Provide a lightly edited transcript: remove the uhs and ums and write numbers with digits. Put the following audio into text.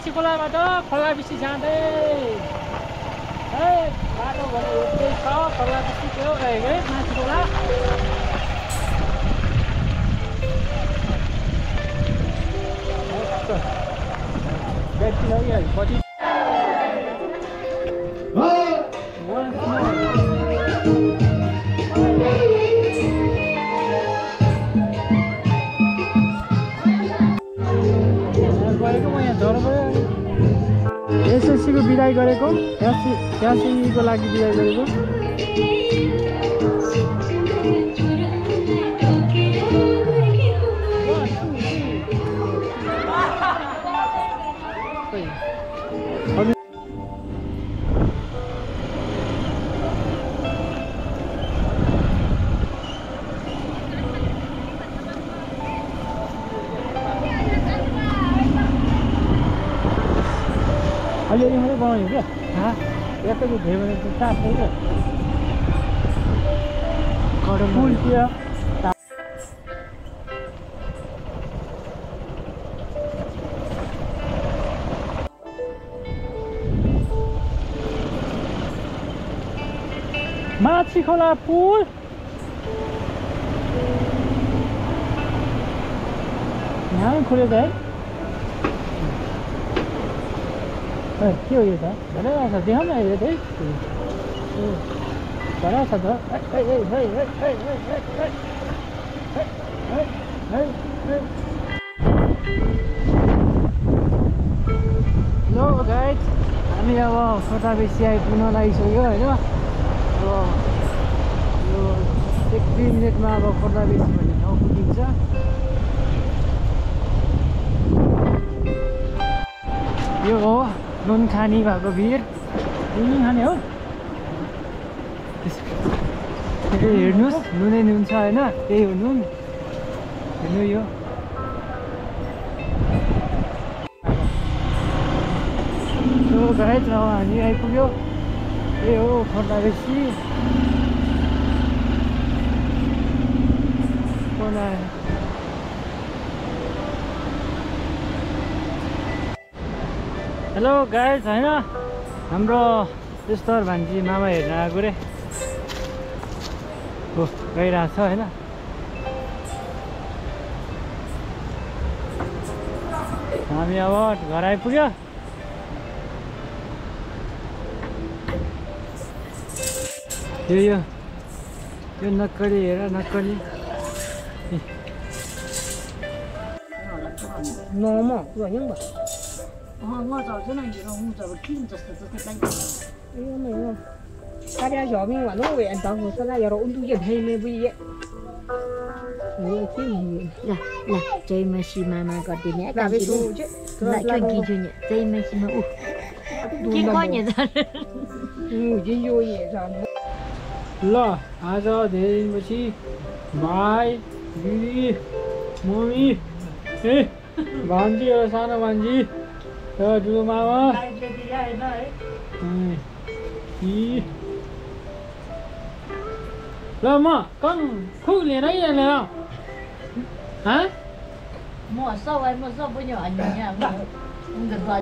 माछी खोलाबाट खोला बेसी जाँदै बाटो भने यस्तै छ खोला बेसी त्यो रहेको है माछी खोला व्यक्ति पछि एसएससीको बिदाई गरेको एसएससीको लागि बिदाई गरेको अलिअलि मात्रै बनाउने क्या एकैचोटि भयो भने चाहिँ चाप क्या फुल त्यो माछी खोला पुल यहाँ खुलेछ है के हो यो त धेरै आएको छ देखाउन अहिले त्यही धेरै छ त लो गाइज हामी अब खोटा बेसी आइपुग्न लागिसक्यो होइन अब यो 1-2 मिनटमा अब खोटा बेसी भन्ने ठाउँ पुगिन्छ यो हो नुन खानी भएको भिड नुन खाने हो हेर्नुहोस् नुनै नुन छ होइन त्यही हो नुन हेर्नु यो गाइज अब हामी आइपुग्यो यही हो खोटा बेसी हेलो गाइज होइन हाम्रो सिस्टर भान्जी मामा हेर्न आएको रे हो गइरहेको छ होइन हामी अब घर आइपुग्यो यो नक्कली हेर नक्कली大家小兵我弄远当我现在要温度也配没不一样。Lah, cai masih mama katanya kan gitu. Nak cuci cuci, cai masih mau. Kikonya dah. Yo ये जान. ल आज धेरै दिनपछि भाइ दिदी मम्मी भान्जी एउटा सानो भान्जी र ठुलो मामा ल म कङ खु लिएर लिएर Mua sao vậy? Mua sao bây giờ anh nhà